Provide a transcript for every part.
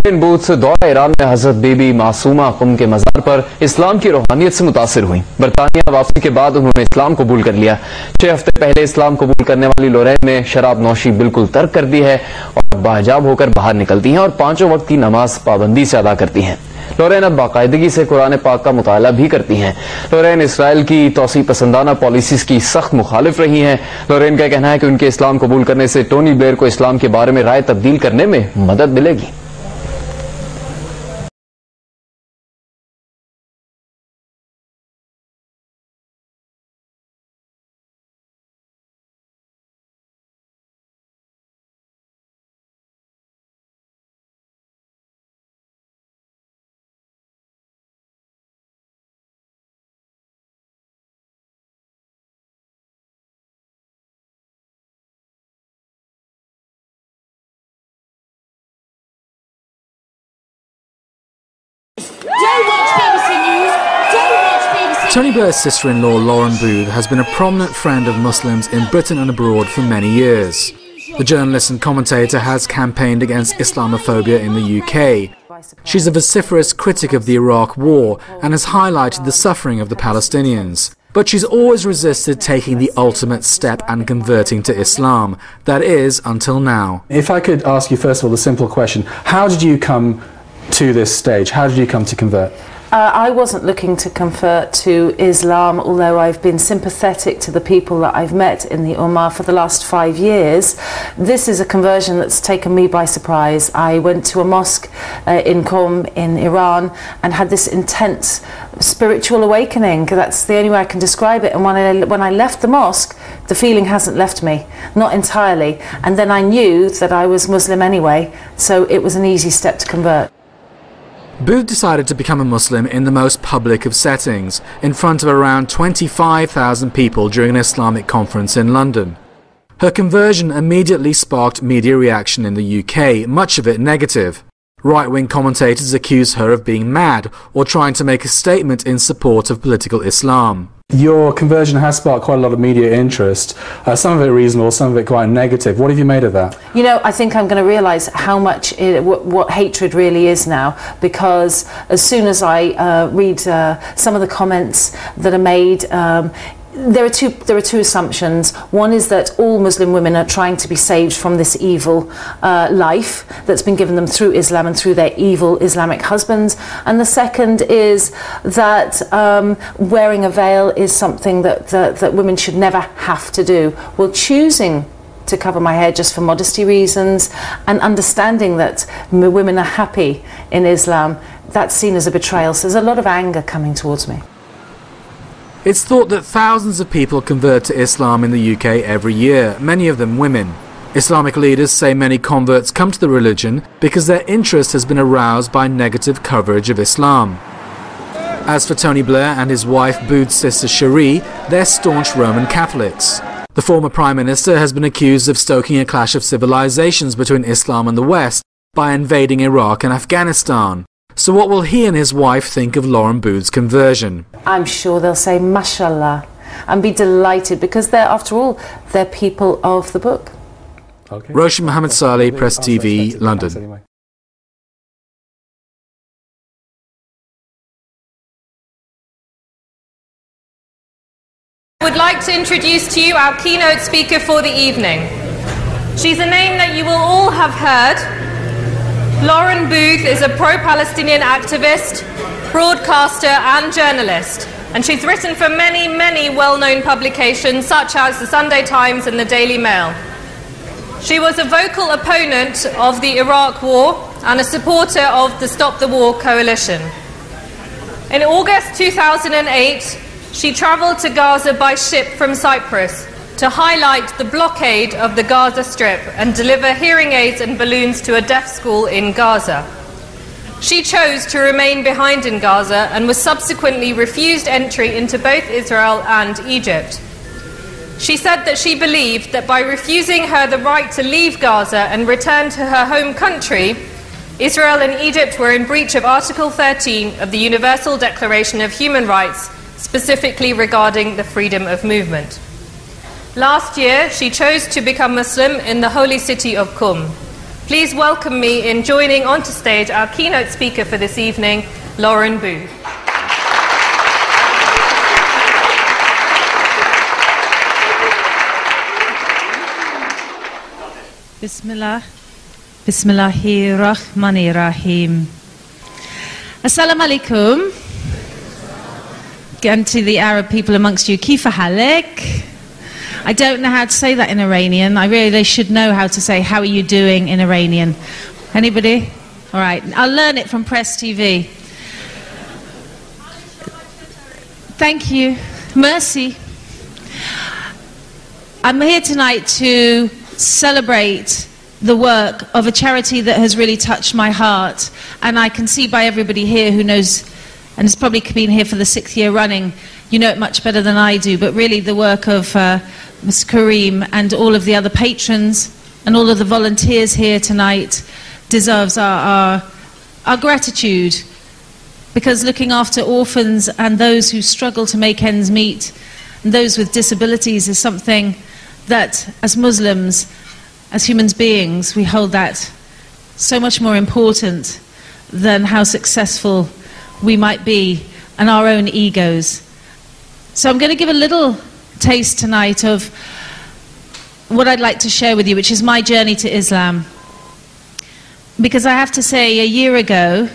इन booth दौरा Iran में हजरत बीबी मासूमा कुम के मज़ार पर इस्लाम की रूहानियत से मुतासिर हुई। बरतानिया वापसी के बाद उन्होंने इस्लाम कबूल कर लिया। 6 हफ्ते पहले इस्लाम कबूल करने वाली लोरेन ने शराब नौशी बिल्कुल तर्क कर दी है और बाहिजाब होकर बाहर निकलती हैं और 5 वक्त की नमाज पाबंदी से अदा करती हैं। लोरेन अब बाकायदगी से कुरान पाक का मुताला भी करती हैं। लोरेन इसराइल की तौसी पसंदाना पॉलिसीज की सख्त मुखालिफ रही हैं। लोरेन का कहना है कि उनके इस्लाम कबूल करने से टोनी ब्लेयर को इस्लाम के बारे में राय तब्दील करने में मदद मिलेगी। Tony Blair's sister-in-law Lauren Booth has been a prominent friend of Muslims in Britain and abroad for many years. The journalist and commentator has campaigned against Islamophobia in the UK. She's a vociferous critic of the Iraq War and has highlighted the suffering of the Palestinians. But she's always resisted taking the ultimate step and converting to Islam. That is, until now. If I could ask you first of all the simple question, how did you come to this stage? How did you come to convert? I wasn't looking to convert to Islam, although I've been sympathetic to the people that I've met in the Ummah for the last 5 years. This is a conversion that's taken me by surprise. I went to a mosque in Qom in Iran and had this intense spiritual awakening. That's the only way I can describe it. And when I left the mosque, the feeling hasn't left me, not entirely. And then I knew that I was Muslim anyway, so it was an easy step to convert. Booth decided to become a Muslim in the most public of settings, in front of around 25,000 people during an Islamic conference in London. Her conversion immediately sparked media reaction in the UK, much of it negative. Right-wing commentators accused her of being mad or trying to make a statement in support of political Islam. Your conversion has sparked quite a lot of media interest, some of it reasonable, some of it quite negative. What have you made of that? You know, I think I'm going to realise how much what hatred really is now, because as soon as I read some of the comments that are made, there are two assumptions. One is that all Muslim women are trying to be saved from this evil life that's been given them through Islam and through their evil Islamic husbands. And the second is that wearing a veil is something that women should never have to do. Well, choosing to cover my hair just for modesty reasons and understanding that women are happy in Islam, that's seen as a betrayal. So there's a lot of anger coming towards me. It's thought that thousands of people convert to Islam in the UK every year, many of them women. Islamic leaders say many converts come to the religion because their interest has been aroused by negative coverage of Islam. As for Tony Blair and his wife Booth's sister Cherie, they're staunch Roman Catholics. The former Prime Minister has been accused of stoking a clash of civilizations between Islam and the West by invading Iraq and Afghanistan. So what will he and his wife think of Lauren Booth's conversion? I'm sure they'll say mashallah and be delighted because after all, they're people of the book. Okay. Roshan Mohammed Saleh, Press TV, London. I would like to introduce to you our keynote speaker for the evening. She's a name that you will all have heard. Lauren Booth is a pro-Palestinian activist, broadcaster and journalist, and she's written for many, many well-known publications such as the Sunday Times and the Daily Mail. She was a vocal opponent of the Iraq War and a supporter of the Stop the War coalition. In August 2008, she travelled to Gaza by ship from Cyprus to highlight the blockade of the Gaza Strip and deliver hearing aids and balloons to a deaf school in Gaza. She chose to remain behind in Gaza and was subsequently refused entry into both Israel and Egypt. She said that she believed that by refusing her the right to leave Gaza and return to her home country, Israel and Egypt were in breach of Article 13 of the Universal Declaration of Human Rights, specifically regarding the freedom of movement. Last year, she chose to become Muslim in the holy city of Qom. Please welcome me in joining onto stage our keynote speaker for this evening, Lauren Booth. Bismillah. Bismillahirrahmanirrahim. Assalamu alaikum. Again to the Arab people amongst you, Kifa Halek. I don't know how to say that in Iranian. I really should know how to say, how are you doing in Iranian? Anybody? All right. I'll learn it from Press TV. Thank you. Mercy. I'm here tonight to celebrate the work of a charity that has really touched my heart. And I can see by everybody here who knows, and has probably been here for the 6th year running, you know it much better than I do, but really the work of Ms. Kareem and all of the other patrons and all of the volunteers here tonight deserves our gratitude, because looking after orphans and those who struggle to make ends meet and those with disabilities is something that as Muslims, as human beings, we hold that so much more important than how successful we might be and our own egos. So I'm going to give a little taste tonight of what I'd like to share with you, which is my journey to Islam. Because I have to say, a year ago,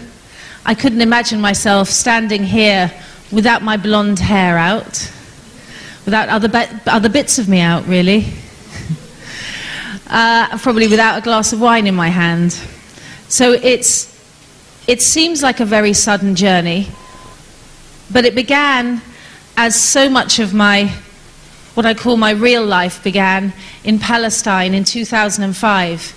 I couldn't imagine myself standing here without my blonde hair out, without other bits of me out, really. Probably without a glass of wine in my hand. So it seems like a very sudden journey, but it began as so much of what I call my real life began in Palestine in 2005.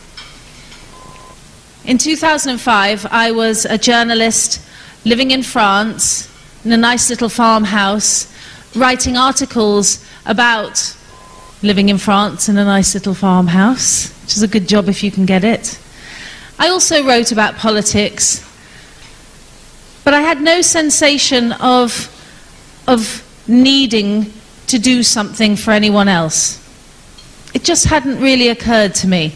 In 2005, I was a journalist living in France, in a nice little farmhouse, writing articles about living in France in a nice little farmhouse, which is a good job if you can get it. I also wrote about politics, but I had no sensation of needing to do something for anyone else. It just hadn't really occurred to me.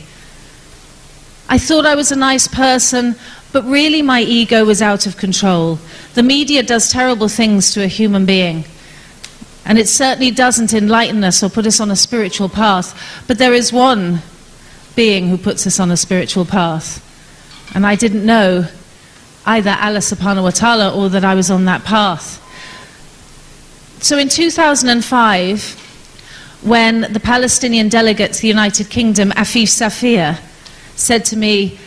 I thought I was a nice person, but really my ego was out of control. The media does terrible things to a human being, and it certainly doesn't enlighten us or put us on a spiritual path, but there is one being who puts us on a spiritual path, and I didn't know either Allah subhanahu wa ta'ala or that I was on that path. So in 2005, when the Palestinian delegate to the United Kingdom, Afif Safir, said to me,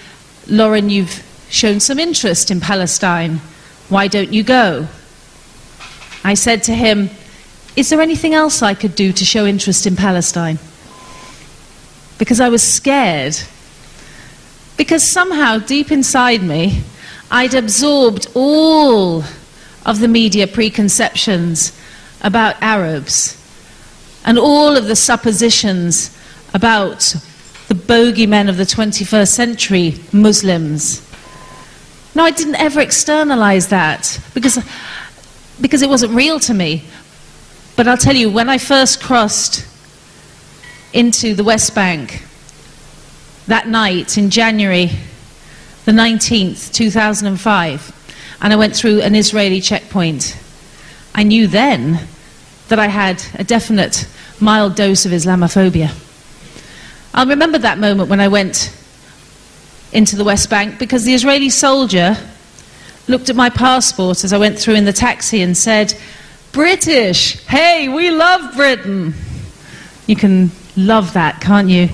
Lauren, you've shown some interest in Palestine. Why don't you go? I said to him, is there anything else I could do to show interest in Palestine? Because I was scared. Because somehow, deep inside me, I'd absorbed all of the media preconceptions about Arabs and all of the suppositions about the bogeymen of the 21st century, Muslims. No, I didn't ever externalize that because it wasn't real to me. But I'll tell you, when I first crossed into the West Bank that night in January the 19th, 2005, and I went through an Israeli checkpoint, I knew then that I had a definite mild dose of Islamophobia. I'll remember that moment when I went into the West Bank, because the Israeli soldier looked at my passport as I went through in the taxi and said, British, hey, we love Britain. You can love that, can't you?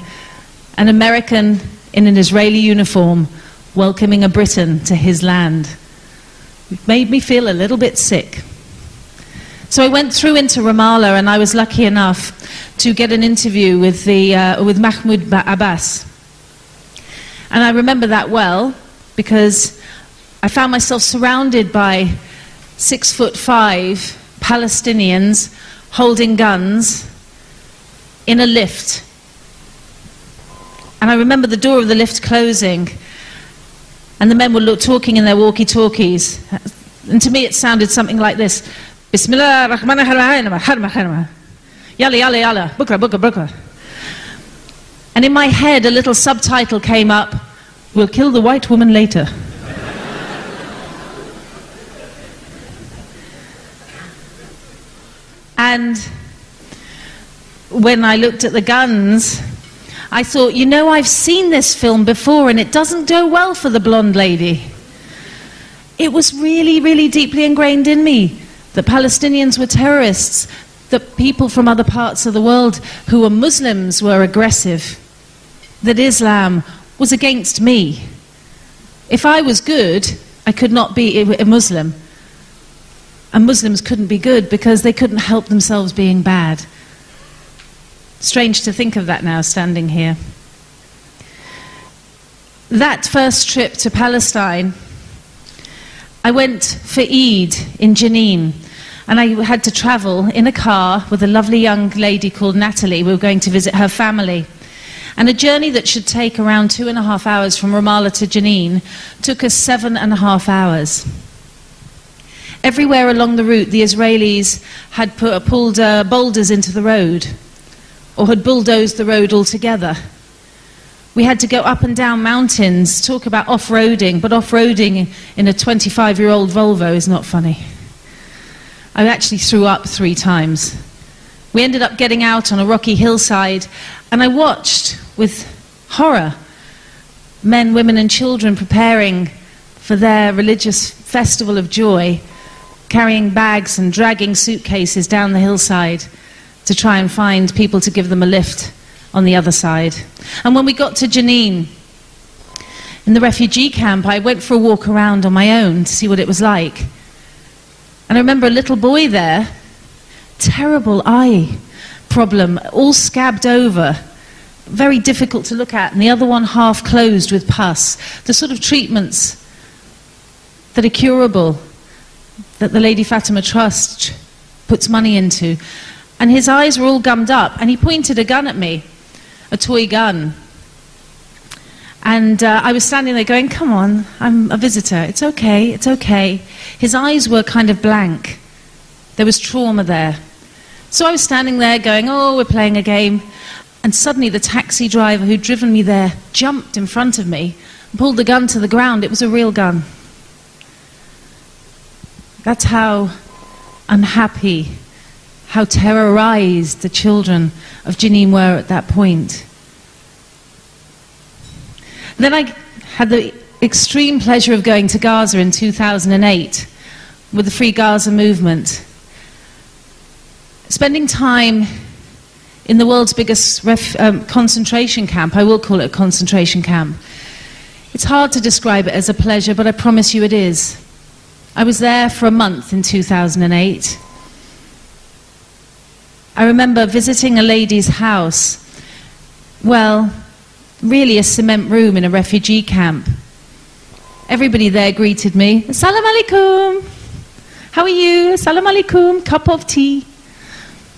An American in an Israeli uniform welcoming a Briton to his land. It made me feel a little bit sick. So I went through into Ramallah, and I was lucky enough to get an interview with Mahmoud Abbas. And I remember that well because I found myself surrounded by 6'5" Palestinians holding guns in a lift. And I remember the door of the lift closing, and the men were talking in their walkie-talkies. And to me it sounded something like this. Bismillah ar-Rahman ar-Rahim. Yalla, yalla, yalla. Bukra, bukra, bukra. And in my head a little subtitle came up, We'll kill the white woman later. And when I looked at the guns, I thought, you know, I've seen this film before and it doesn't go well for the blonde lady. It was really, really deeply ingrained in me that Palestinians were terrorists, that people from other parts of the world who were Muslims were aggressive, that Islam was against me. If I was good, I could not be a Muslim. And Muslims couldn't be good because they couldn't help themselves being bad. Strange to think of that now, standing here. That first trip to Palestine, I went for Eid in Jenin, and I had to travel in a car with a lovely young lady called Natalie. We were going to visit her family. And a journey that should take around 2.5 hours from Ramallah to Jenin took us 7.5 hours. Everywhere along the route, the Israelis had pulled boulders into the road, or had bulldozed the road altogether. We had to go up and down mountains, talk about off-roading, but off-roading in a 25-year-old Volvo is not funny. I actually threw up 3 times. We ended up getting out on a rocky hillside, and I watched with horror men, women and children preparing for their religious festival of joy, carrying bags and dragging suitcases down the hillside to try and find people to give them a lift on the other side. And when we got to Jenin, in the refugee camp, I went for a walk around on my own to see what it was like. And I remember a little boy there, terrible eye problem, all scabbed over, very difficult to look at, and the other one half closed with pus. The sort of treatments that are curable, that the Lady Fatima Trust puts money into. And his eyes were all gummed up, and he pointed a gun at me, a toy gun. And I was standing there going, come on, I'm a visitor, it's okay, it's okay. His eyes were kind of blank. There was trauma there. So I was standing there going, oh, we're playing a game. And suddenly the taxi driver who'd driven me there jumped in front of me and pulled the gun to the ground. It was a real gun. That's how unhappy, how terrorized the children of Jenin were at that point. Then I had the extreme pleasure of going to Gaza in 2008 with the Free Gaza movement. Spending time in the world's biggest concentration camp. I will call it a concentration camp. It's hard to describe it as a pleasure, but I promise you it is. I was there for a month in 2008. I remember visiting a lady's house. Well, really a cement room in a refugee camp. Everybody there greeted me. Assalamu alaikum. How are you? Assalamu alaikum. Cup of tea.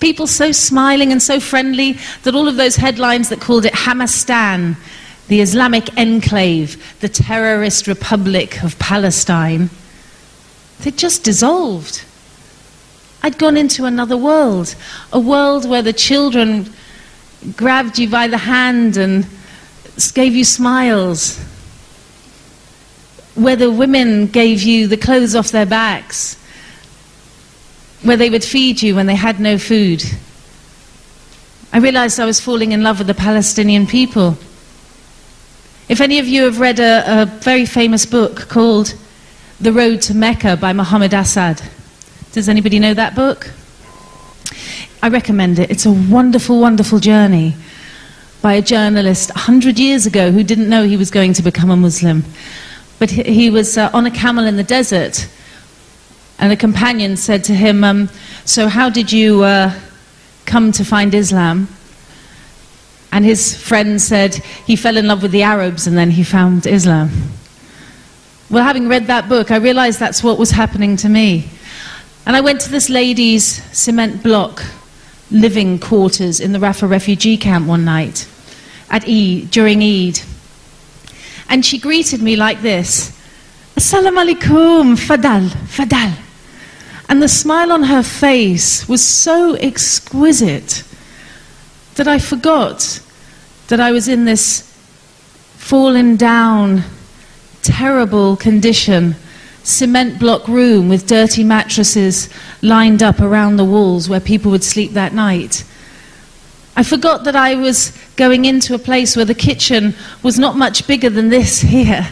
People so smiling and so friendly that all of those headlines that called it Hamastan, the Islamic enclave, the terrorist republic of Palestine, they just dissolved. I'd gone into another world, a world where the children grabbed you by the hand and gave you smiles, where the women gave you the clothes off their backs, where they would feed you when they had no food. I realized I was falling in love with the Palestinian people. If any of you have read a very famous book called The Road to Mecca by Muhammad Asad. Does anybody know that book? I recommend it. It's a wonderful, wonderful journey by a journalist 100 years ago who didn't know he was going to become a Muslim. But he was on a camel in the desert, and a companion said to him, so how did you come to find Islam? And his friend said he fell in love with the Arabs and then he found Islam. Well, having read that book, I realized that's what was happening to me. And I went to this lady's cement block living quarters in the Rafah refugee camp one night at Eid, during Eid. And she greeted me like this, Assalamu alaikum, fadal, fadal. And the smile on her face was so exquisite that I forgot that I was in this fallen down, terrible condition, cement block room with dirty mattresses lined up around the walls where people would sleep that night. I forgot that I was going into a place where the kitchen was not much bigger than this here,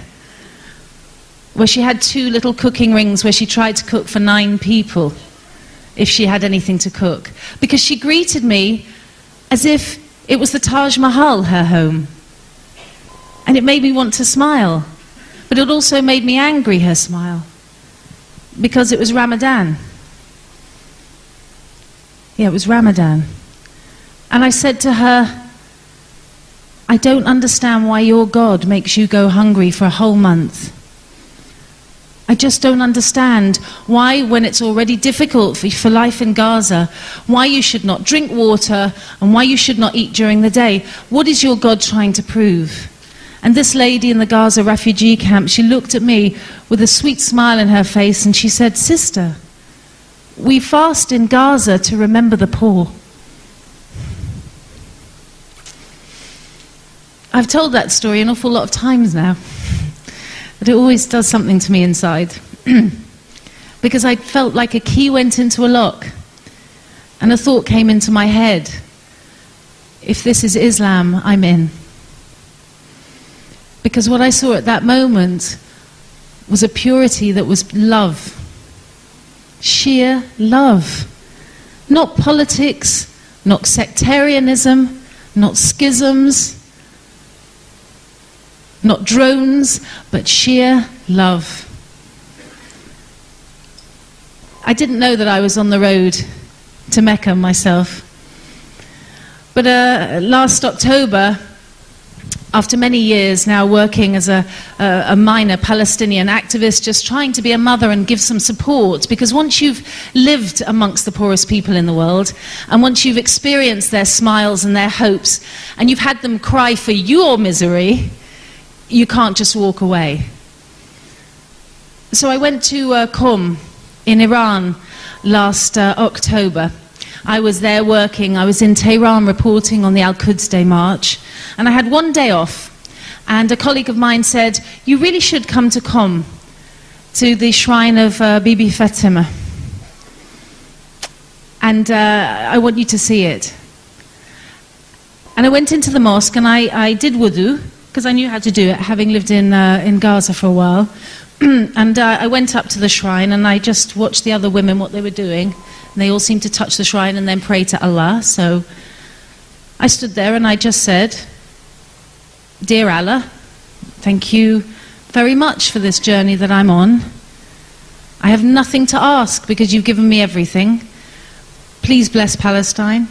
where she had 2 little cooking rings where she tried to cook for 9 people, if she had anything to cook. Because she greeted me as if it was the Taj Mahal, her home. And it made me want to smile. But it also made me angry, her smile. Because it was Ramadan. Yeah, it was Ramadan. And I said to her, I don't understand why your God makes you go hungry for a whole month. I just don't understand why, when it's already difficult for life in Gaza, why you should not drink water and why you should not eat during the day. What is your God trying to prove? And this lady in the Gaza refugee camp, she looked at me with a sweet smile in her face and she said, "Sister, we fast in Gaza to remember the poor." I've told that story an awful lot of times now. But it always does something to me inside. Because I felt like a key went into a lock. And a thought came into my head. If this is Islam, I'm in. Because what I saw at that moment was a purity that was love. Sheer love. Not politics, not sectarianism, not schisms, not drones, but sheer love. I didn't know that I was on the road to Mecca myself. But last October, after many years now working as a minor Palestinian activist, just trying to be a mother and give some support, because once you've lived amongst the poorest people in the world, and once you've experienced their smiles and their hopes, and you've had them cry for your misery, you can't just walk away. So I went to Qom in Iran last October. I was there working. I was in Tehran reporting on the Al-Quds Day March. And I had one day off. And a colleague of mine said, "You really should come to Qom, to the shrine of Bibi Fatima. And I want you to see it." And I went into the mosque and I did wudu, because I knew how to do it, having lived in Gaza for a while. And I went up to the shrine and I just watched the other women, what they were doing. And they all seemed to touch the shrine and then pray to Allah. So I stood there and I just said, "Dear Allah, thank you very much for this journey that I'm on. I have nothing to ask because you've given me everything. Please bless Palestine."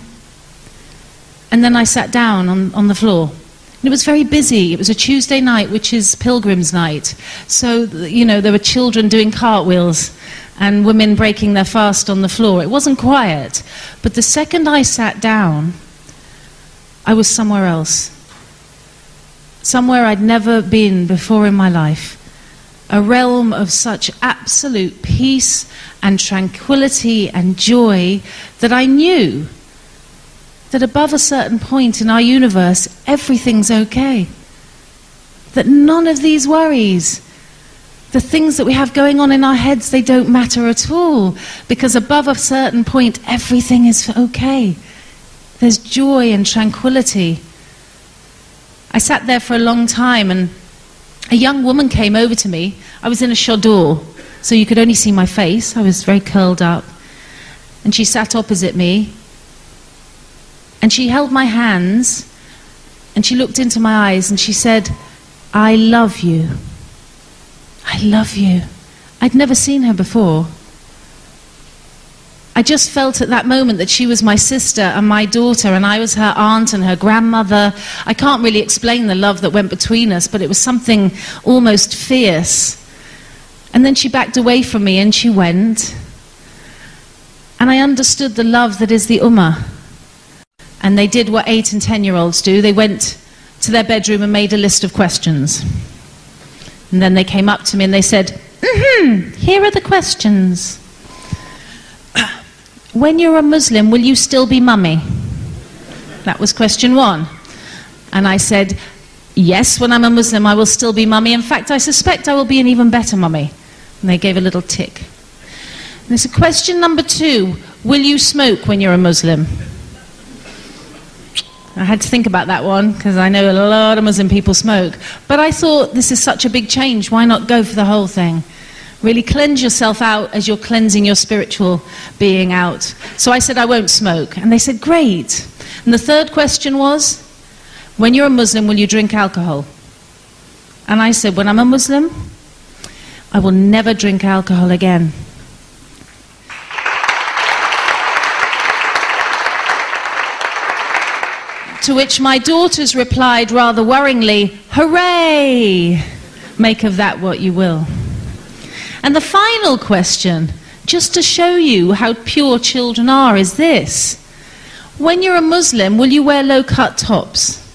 And then I sat down on the floor. And it was very busy. It was a Tuesday night, which is Pilgrim's Night. So, you know, there were children doing cartwheels and women breaking their fast on the floor. It wasn't quiet. But the second I sat down, I was somewhere else. Somewhere I'd never been before in my life. A realm of such absolute peace and tranquility and joy that I knew that above a certain point in our universe, everything's okay. That none of these worries, the things that we have going on in our heads, they don't matter at all. Because above a certain point, everything is okay. There's joy and tranquility. I sat there for a long time and a young woman came over to me. I was in a chador, so you could only see my face. I was very curled up. And she sat opposite me. And she held my hands, and she looked into my eyes, and she said, "I love you. I love you." I'd never seen her before. I just felt at that moment that she was my sister and my daughter, and I was her aunt and her grandmother. I can't really explain the love that went between us, but it was something almost fierce. And then she backed away from me, and she went. And I understood the love that is the Ummah. And they did what 8 and 10-year-olds do. They went to their bedroom and made a list of questions. And then they came up to me and they said, "Here are the questions. When you're a Muslim, will you still be mummy?" That was question 1. And I said, yes, when I'm a Muslim, I will still be mummy. In fact, I suspect I will be an even better mummy. And they gave a little tick. And there's a question number 2. Will you smoke when you're a Muslim? I had to think about that one, because I know a lot of Muslim people smoke. But I thought, this is such a big change. Why not go for the whole thing? Really cleanse yourself out as you're cleansing your spiritual being out. So I said, I won't smoke. And they said, great. And the third question was, when you're a Muslim, will you drink alcohol? And I said, when I'm a Muslim, I will never drink alcohol again. To which my daughters replied rather worryingly, hooray! Make of that what you will. And the final question, just to show you how pure children are, is this. When you're a Muslim, will you wear low-cut tops?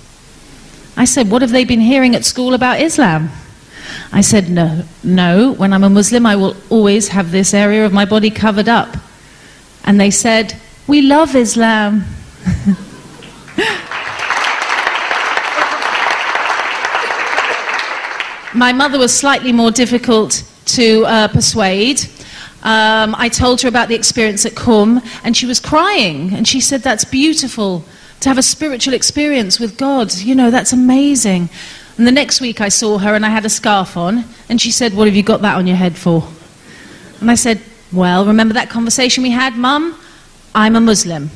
I said, what have they been hearing at school about Islam? I said, no, when I'm a Muslim, I will always have this area of my body covered up. And they said, we love Islam. My mother was slightly more difficult to persuade. I told her about the experience at Qum, and she was crying, and she said, that's beautiful, to have a spiritual experience with God. You know, that's amazing. And the next week I saw her, and I had a scarf on, and she said, what have you got that on your head for? And I said, well, remember that conversation we had, Mum? I'm a Muslim.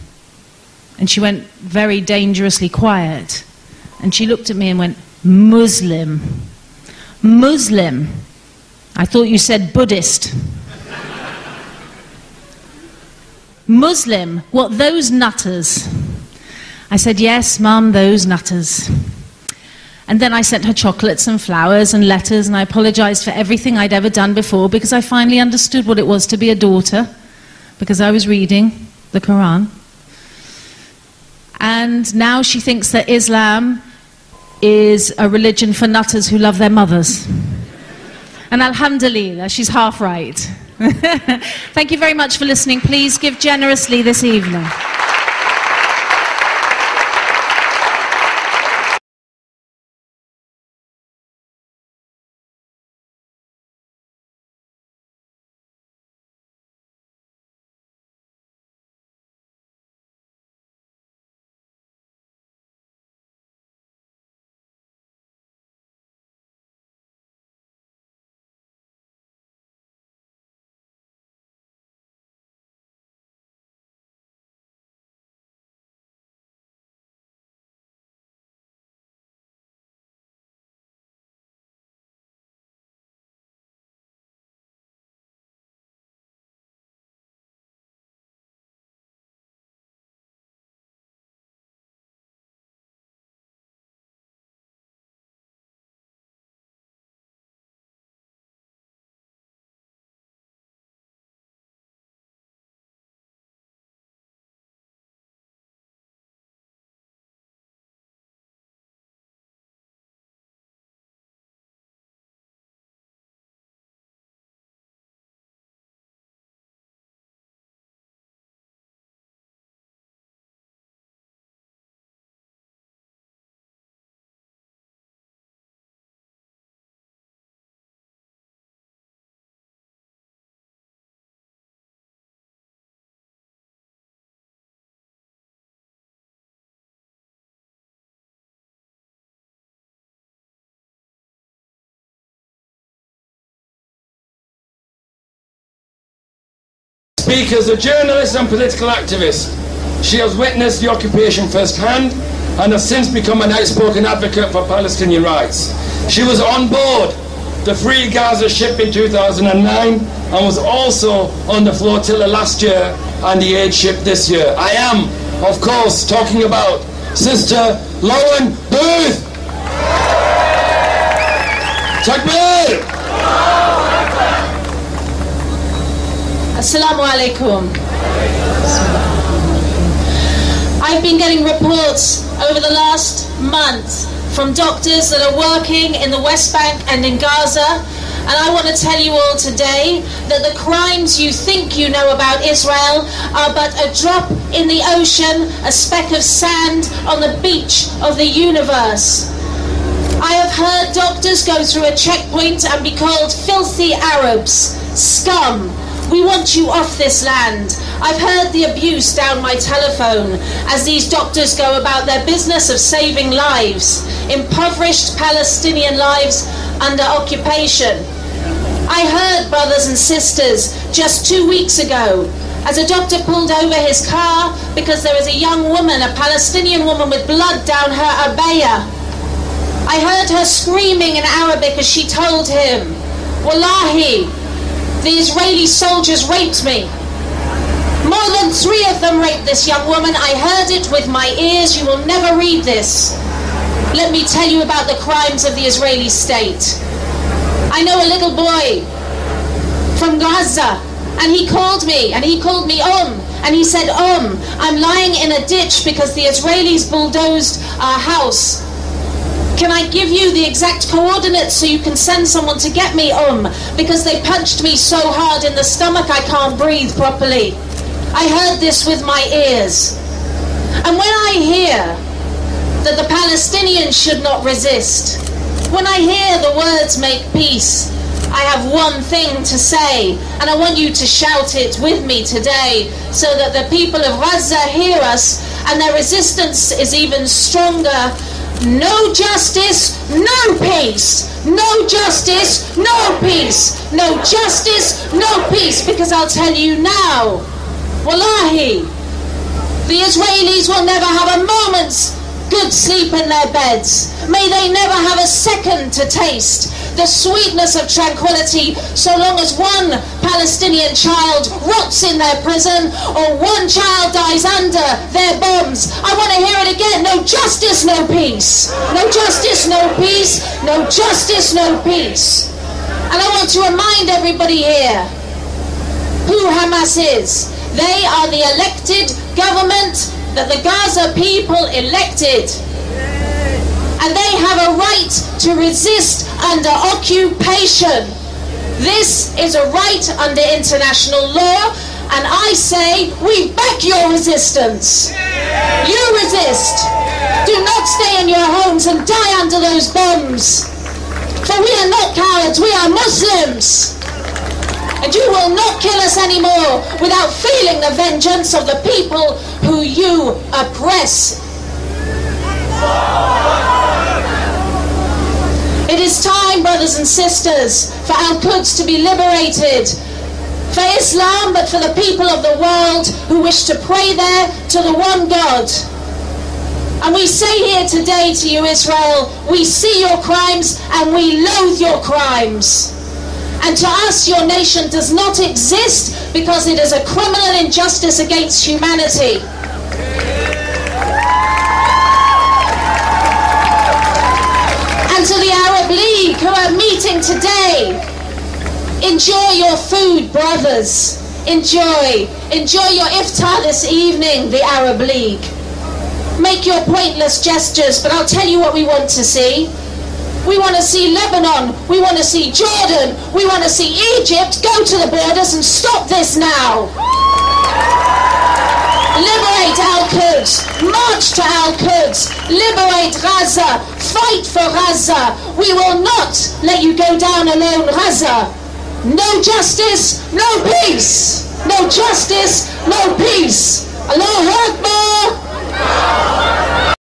And she went very dangerously quiet, and she looked at me and went, Muslim. Muslim. I thought you said Buddhist. Muslim. What, those nutters? I said, yes, Mum, those nutters. And then I sent her chocolates and flowers and letters, and I apologized for everything I'd ever done before, because I finally understood what it was to be a daughter, because I was reading the Quran. And now she thinks that Islam is a religion for nutters who love their mothers. And alhamdulillah, she's half right. Thank you very much for listening. Please give generously this evening. Speakers, a journalist and political activist. She has witnessed the occupation firsthand and has since become an outspoken advocate for Palestinian rights. She was on board the Free Gaza ship in 2009 and was also on the flotilla last year and the aid ship this year. I am, of course, talking about Sister Lauren Booth. Takbir! Assalamu alaikum. I've been getting reports over the last month from doctors that are working in the West Bank and in Gaza, and I want to tell you all today that the crimes you think you know about Israel are but a drop in the ocean, a speck of sand on the beach of the universe. I have heard doctors go through a checkpoint and be called filthy Arabs, scum. We want you off this land. I've heard the abuse down my telephone as these doctors go about their business of saving lives, impoverished Palestinian lives under occupation. I heard, brothers and sisters, just 2 weeks ago, as a doctor pulled over his car because there was a young woman, a Palestinian woman with blood down her abaya. I heard her screaming in Arabic as she told him, "Wallahi, the Israeli soldiers raped me. More than 3 of them raped this young woman. I heard it with my ears. You will never read this. Let me tell you about the crimes of the Israeli state. I know a little boy from Gaza, and he called me, and he said, I'm lying in a ditch because the Israelis bulldozed our house. Can I give you the exact coordinates so you can send someone to get me, because they punched me so hard in the stomach I can't breathe properly." I heard this with my ears. And when I hear that the Palestinians should not resist, when I hear the words "make peace," I have one thing to say, and I want you to shout it with me today so that the people of Gaza hear us and their resistance is even stronger. No justice, no peace. No justice, no peace. No justice, no peace. Because I'll tell you now, wallahi, the Israelis will never have a moment's good sleep in their beds. May they never have a second to taste the sweetness of tranquility so long as one Palestinian child rots in their prison or one child dies under their bombs. I want to hear it again. No justice, no peace. No justice, no peace. No justice, no peace. And I want to remind everybody here who Hamas is. They are the elected government that the Gaza people elected. And they have a right to resist under occupation. This is a right under international law, and I say we back your resistance. You resist. Do not stay in your homes and die under those bombs. For we are not cowards, we are Muslims. And you will not kill us anymore without feeling the vengeance of the people who you oppress. It is time, brothers and sisters, for Al-Quds to be liberated. For Islam, but for the people of the world who wish to pray there to the one God. And we say here today to you, Israel, we see your crimes and we loathe your crimes. And to us, your nation does not exist because it is a criminal injustice against humanity. And to the Arab League who are meeting today, enjoy your food, brothers. Enjoy your iftar this evening, the Arab League. Make your pointless gestures, but I'll tell you what we want to see. We want to see Lebanon, we want to see Jordan, we want to see Egypt go to the borders and stop this now. Liberate Al-Quds, march to Al-Quds, liberate Gaza, fight for Gaza. We will not let you go down alone, Gaza. No justice, no peace. No justice, no peace. Allahu Akbar.